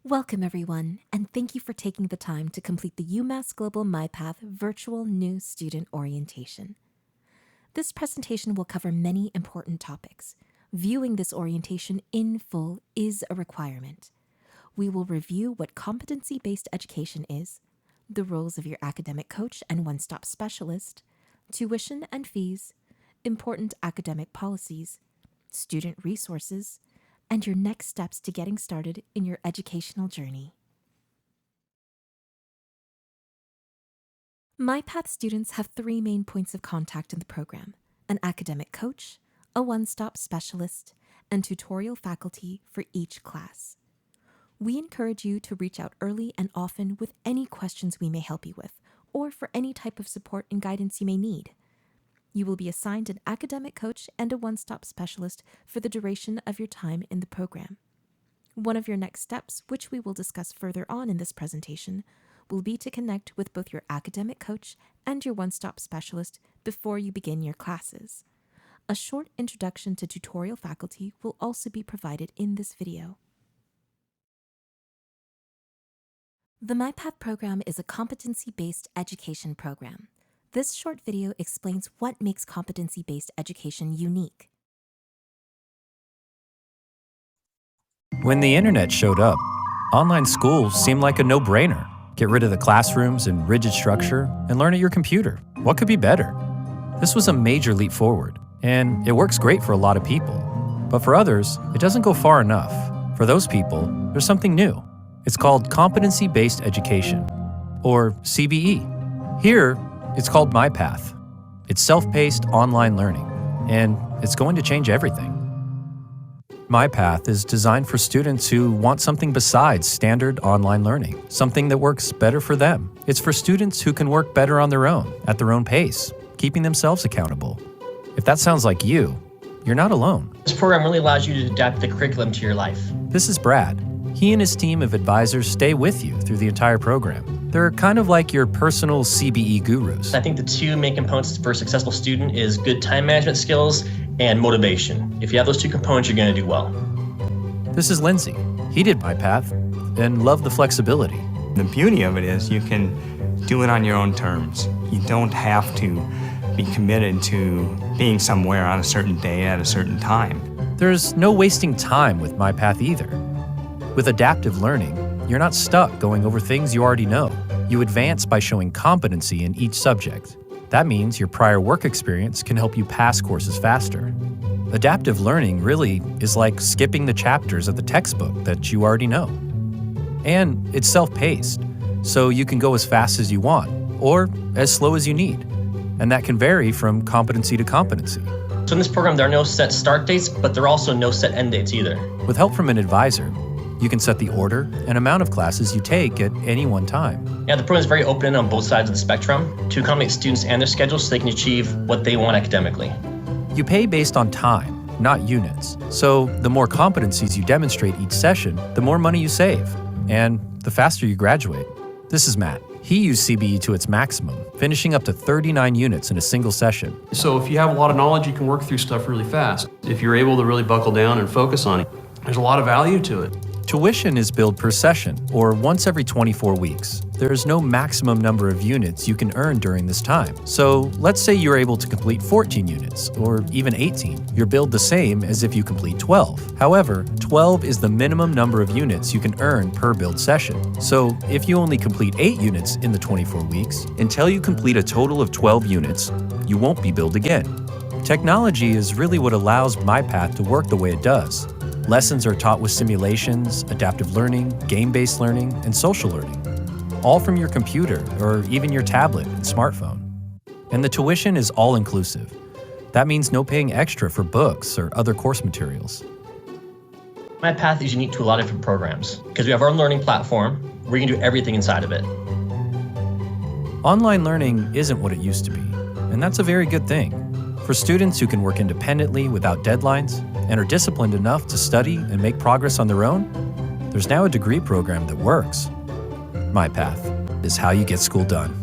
Welcome, everyone, and thank you for taking the time to complete the UMass Global MyPath Virtual New Student Orientation. This presentation will cover many important topics. Viewing this orientation in full is a requirement. We will review what competency-based education is, the roles of your academic coach and one-stop specialist, tuition and fees, important academic policies, student resources, and your next steps to getting started in your educational journey. MyPath students have three main points of contact in the program: an academic coach, a one-stop specialist, and tutorial faculty for each class. We encourage you to reach out early and often with any questions we may help you with, or for any type of support and guidance you may need. You will be assigned an academic coach and a one-stop specialist for the duration of your time in the program. One of your next steps, which we will discuss further on in this presentation, will be to connect with both your academic coach and your one-stop specialist before you begin your classes. A short introduction to tutorial faculty will also be provided in this video. The MyPath program is a competency-based education program. This short video explains what makes competency-based education unique. When the internet showed up, online school seemed like a no-brainer. Get rid of the classrooms and rigid structure and learn at your computer. What could be better? This was a major leap forward, and it works great for a lot of people. But for others, it doesn't go far enough. For those people, there's something new. It's called competency-based education, or CBE. Here, it's called MyPath. It's self-paced online learning, and it's going to change everything. MyPath is designed for students who want something besides standard online learning, something that works better for them. It's for students who can work better on their own, at their own pace, keeping themselves accountable. If that sounds like you, you're not alone. This program really allows you to adapt the curriculum to your life. This is Brad. He and his team of advisors stay with you through the entire program. They're kind of like your personal CBE gurus. I think the two main components for a successful student is good time management skills and motivation. If you have those two components, you're going to do well. This is Lindsay. He did MyPath and loved the flexibility. The beauty of it is you can do it on your own terms. You don't have to be committed to being somewhere on a certain day at a certain time. There's no wasting time with MyPath either. With adaptive learning, you're not stuck going over things you already know. You advance by showing competency in each subject. That means your prior work experience can help you pass courses faster. Adaptive learning really is like skipping the chapters of the textbook that you already know. And it's self-paced, so you can go as fast as you want, or as slow as you need. And that can vary from competency to competency. So in this program, there are no set start dates, but there are also no set end dates either. With help from an advisor, you can set the order and amount of classes you take at any one time. Yeah, the program is very open on both sides of the spectrum to accommodate students and their schedules so they can achieve what they want academically. You pay based on time, not units. So the more competencies you demonstrate each session, the more money you save, and the faster you graduate. This is Matt. He used CBE to its maximum, finishing up to 39 units in a single session. So if you have a lot of knowledge, you can work through stuff really fast. If you're able to really buckle down and focus on it, there's a lot of value to it. Tuition is billed per session, or once every 24 weeks. There is no maximum number of units you can earn during this time. So let's say you're able to complete 14 units, or even 18. You're billed the same as if you complete 12. However, 12 is the minimum number of units you can earn per billed session. So if you only complete 8 units in the 24 weeks, until you complete a total of 12 units, you won't be billed again. Technology is really what allows MyPath to work the way it does. Lessons are taught with simulations, adaptive learning, game-based learning, and social learning, all from your computer or even your tablet and smartphone. And the tuition is all-inclusive. That means no paying extra for books or other course materials. MyPath is unique to a lot of different programs because we have our own learning platform where you can do everything inside of it. Online learning isn't what it used to be, and that's a very good thing. For students who can work independently without deadlines and are disciplined enough to study and make progress on their own, there's now a degree program that works. MyPath is how you get school done.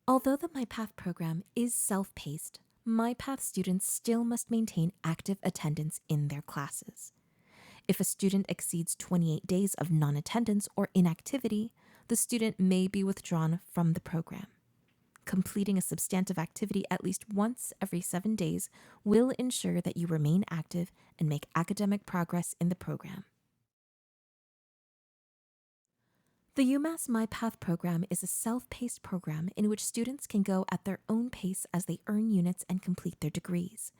Although the MyPath program is self-paced, MyPath students still must maintain active attendance in their classes. If a student exceeds 28 days of non-attendance or inactivity, the student may be withdrawn from the program. Completing a substantive activity at least once every 7 days will ensure that you remain active and make academic progress in the program. The UMass MyPath program is a self-paced program in which students can go at their own pace as they earn units and complete their degrees.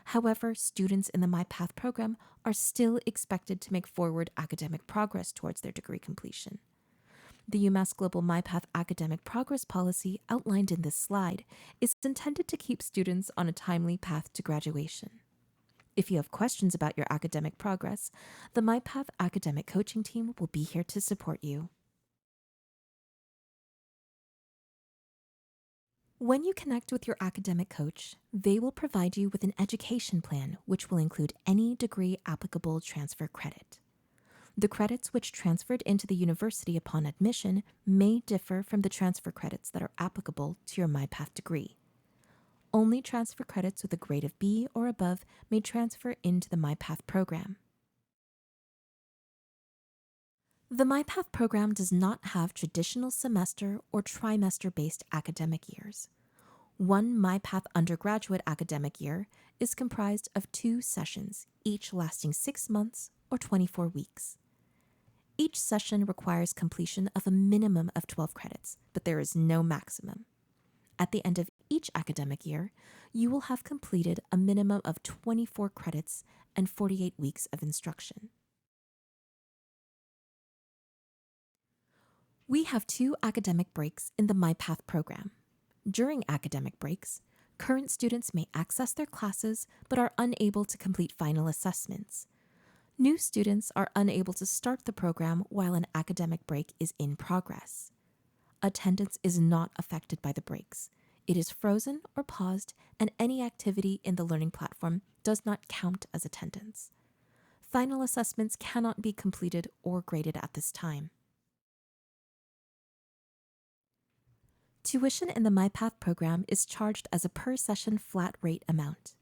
However, students in the MyPath program are still expected to make forward academic progress towards their degree completion. The UMass Global MyPath Academic Progress Policy outlined in this slide is intended to keep students on a timely path to graduation. If you have questions about your academic progress, the MyPath Academic Coaching Team will be here to support you. When you connect with your academic coach, they will provide you with an education plan which will include any degree applicable transfer credit. The credits which transferred into the university upon admission may differ from the transfer credits that are applicable to your MyPath degree. Only transfer credits with a grade of B or above may transfer into the MyPath program. The MyPath program does not have traditional semester or trimester-based academic years. One MyPath undergraduate academic year is comprised of 2 sessions, each lasting 6 months or 24 weeks. Each session requires completion of a minimum of 12 credits, but there is no maximum. At the end of each academic year, you will have completed a minimum of 24 credits and 48 weeks of instruction. We have 2 academic breaks in the MyPath program. During academic breaks, current students may access their classes but are unable to complete final assessments. New students are unable to start the program while an academic break is in progress. Attendance is not affected by the breaks. It is frozen or paused, and any activity in the learning platform does not count as attendance. Final assessments cannot be completed or graded at this time. Tuition in the MyPath program is charged as a per-session flat rate amount.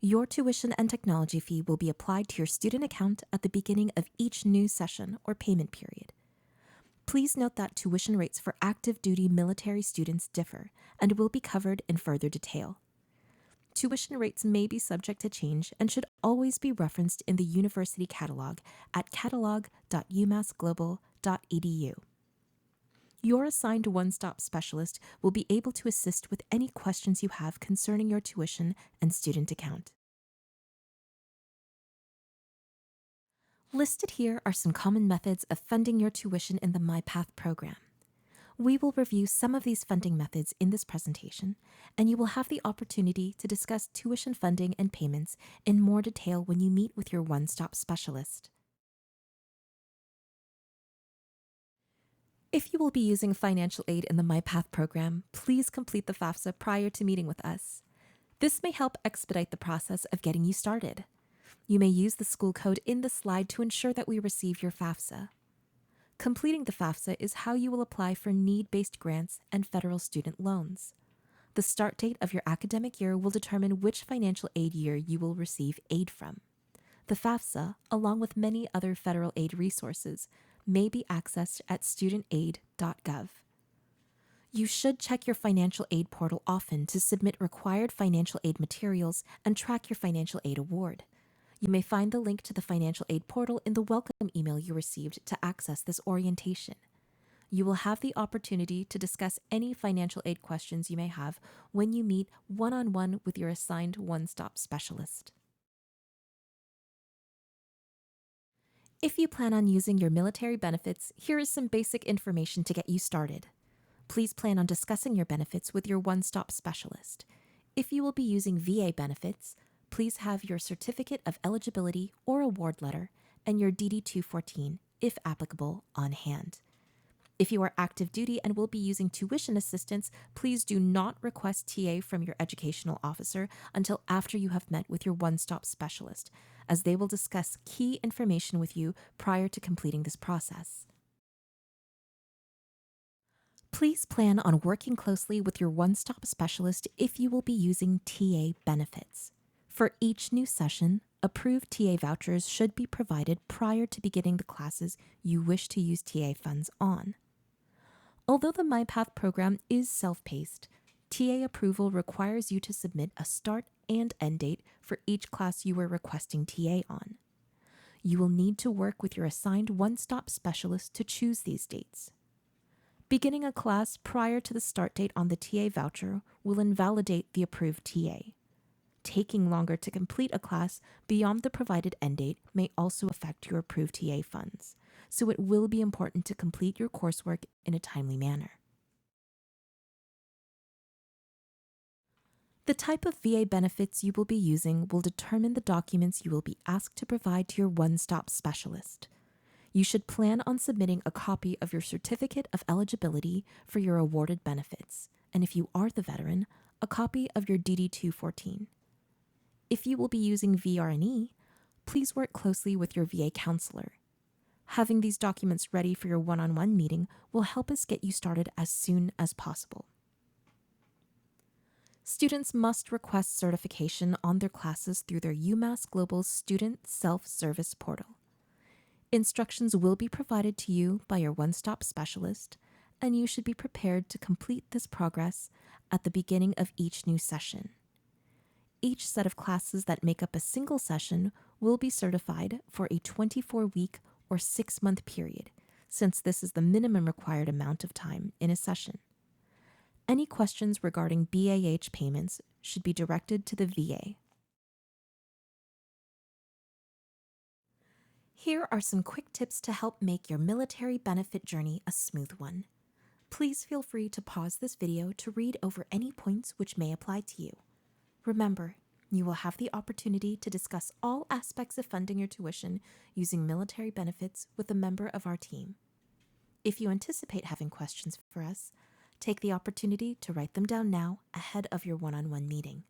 Your tuition and technology fee will be applied to your student account at the beginning of each new session or payment period. Please note that tuition rates for active duty military students differ and will be covered in further detail. Tuition rates may be subject to change and should always be referenced in the university catalog at catalog.umassglobal.edu. Your assigned one-stop specialist will be able to assist with any questions you have concerning your tuition and student account. Listed here are some common methods of funding your tuition in the MyPath program. We will review some of these funding methods in this presentation, and you will have the opportunity to discuss tuition funding and payments in more detail when you meet with your one-stop specialist. If you will be using financial aid in the MyPath program, please complete the FAFSA prior to meeting with us. This may help expedite the process of getting you started. You may use the school code in the slide to ensure that we receive your FAFSA. Completing the FAFSA is how you will apply for need-based grants and federal student loans. The start date of your academic year will determine which financial aid year you will receive aid from. The FAFSA, along with many other federal aid resources, may be accessed at studentaid.gov. You should check your financial aid portal often to submit required financial aid materials and track your financial aid award. You may find the link to the financial aid portal in the welcome email you received to access this orientation. You will have the opportunity to discuss any financial aid questions you may have when you meet one-on-one with your assigned one-stop specialist. If you plan on using your military benefits, here is some basic information to get you started. Please plan on discussing your benefits with your one-stop specialist. If you will be using VA benefits, please have your certificate of eligibility or award letter and your DD-214, if applicable, on hand. If you are active duty and will be using tuition assistance, please do not request TA from your educational officer until after you have met with your one-stop specialist, as they will discuss key information with you prior to completing this process. Please plan on working closely with your one-stop specialist if you will be using TA benefits. For each new session, approved TA vouchers should be provided prior to beginning the classes you wish to use TA funds on. Although the MyPath program is self-paced, TA approval requires you to submit a start and end date for each class you are requesting TA on. You will need to work with your assigned one-stop specialist to choose these dates. Beginning a class prior to the start date on the TA voucher will invalidate the approved TA. Taking longer to complete a class beyond the provided end date may also affect your approved TA funds, so it will be important to complete your coursework in a timely manner. The type of VA benefits you will be using will determine the documents you will be asked to provide to your one-stop specialist. You should plan on submitting a copy of your certificate of eligibility for your awarded benefits, and if you are the veteran, a copy of your DD-214. If you will be using VRNE, please work closely with your VA counselor. Having these documents ready for your one-on-one meeting will help us get you started as soon as possible. Students must request certification on their classes through their UMass Global Student Self-Service Portal. Instructions will be provided to you by your one-stop specialist, and you should be prepared to complete this progress at the beginning of each new session. Each set of classes that make up a single session will be certified for a 24-week or 6-month period, since this is the minimum required amount of time in a session. Any questions regarding BAH payments should be directed to the VA. Here are some quick tips to help make your military benefit journey a smooth one. Please feel free to pause this video to read over any points which may apply to you. Remember, you will have the opportunity to discuss all aspects of funding your tuition using military benefits with a member of our team. If you anticipate having questions for us, take the opportunity to write them down now ahead of your one-on-one meeting.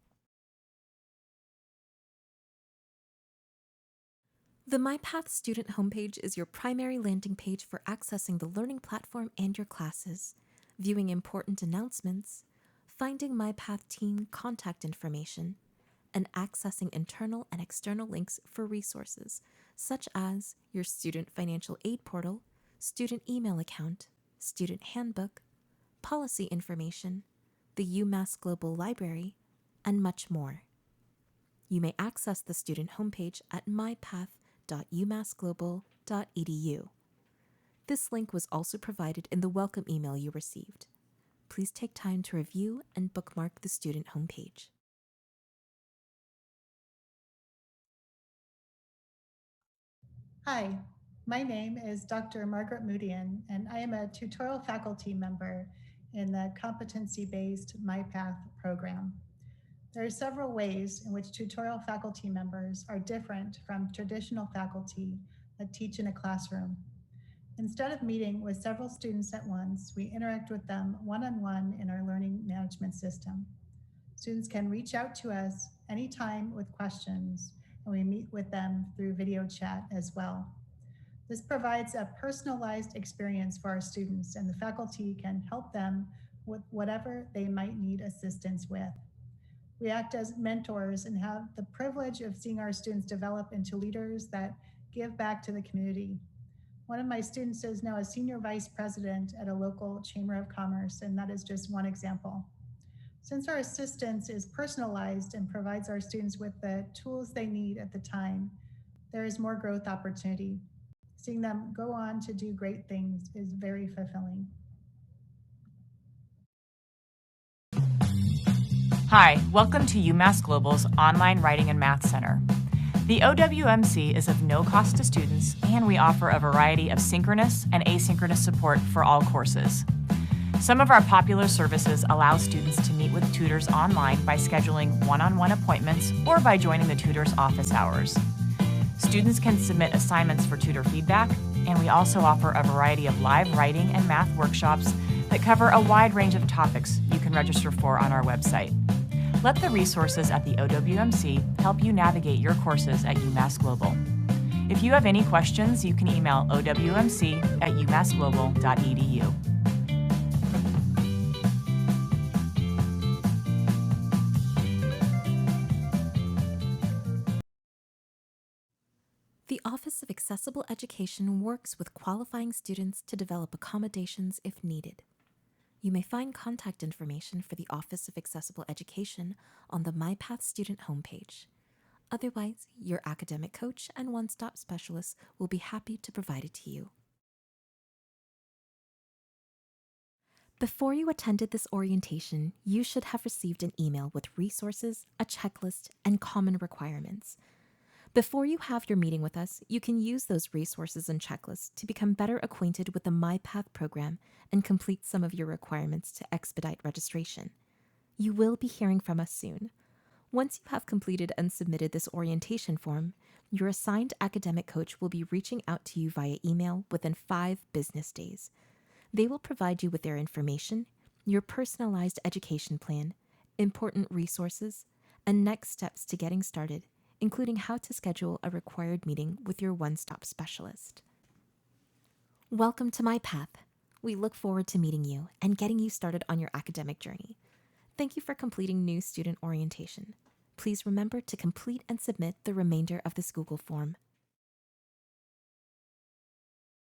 The MyPath student homepage is your primary landing page for accessing the learning platform and your classes, viewing important announcements, finding MyPath team contact information, and accessing internal and external links for resources, such as your student financial aid portal, student email account, student handbook, policy information, the UMass Global Library, and much more. You may access the student homepage at mypath.umassglobal.edu. This link was also provided in the welcome email you received. Please take time to review and bookmark the student homepage. Hi, my name is Dr. Margaret Moodian, and I am a tutorial faculty member in the competency-based MyPath program. There are several ways in which tutorial faculty members are different from traditional faculty that teach in a classroom. Instead of meeting with several students at once, we interact with them one-on-one in our learning management system. Students can reach out to us anytime with questions, and we meet with them through video chat as well. This provides a personalized experience for our students, and the faculty can help them with whatever they might need assistance with. We act as mentors and have the privilege of seeing our students develop into leaders that give back to the community. One of my students is now a senior vice president at a local chamber of commerce, and that is just one example. Since our assistance is personalized and provides our students with the tools they need at the time, there is more growth opportunity. Seeing them go on to do great things is very fulfilling. Hi, welcome to UMass Global's Online Writing and Math Center. The OWMC is of no cost to students, and we offer a variety of synchronous and asynchronous support for all courses. Some of our popular services allow students to meet with tutors online by scheduling one-on-one appointments or by joining the tutor's office hours. Students can submit assignments for tutor feedback, and we also offer a variety of live writing and math workshops that cover a wide range of topics you can register for on our website. Let the resources at the OWMC help you navigate your courses at UMass Global. If you have any questions, you can email owmc@umassglobal.edu. The Office of Accessible Education works with qualifying students to develop accommodations if needed. You may find contact information for the Office of Accessible Education on the MyPath student homepage. Otherwise, your academic coach and one-stop specialist will be happy to provide it to you. Before you attended this orientation, you should have received an email with resources, a checklist, and common requirements. Before you have your meeting with us, you can use those resources and checklists to become better acquainted with the MyPath program and complete some of your requirements to expedite registration. You will be hearing from us soon. Once you have completed and submitted this orientation form, your assigned academic coach will be reaching out to you via email within 5 business days. They will provide you with their information, your personalized education plan, important resources, and next steps to getting started, including how to schedule a required meeting with your one-stop specialist. Welcome to MyPath. We look forward to meeting you and getting you started on your academic journey. Thank you for completing new student orientation. Please remember to complete and submit the remainder of this Google form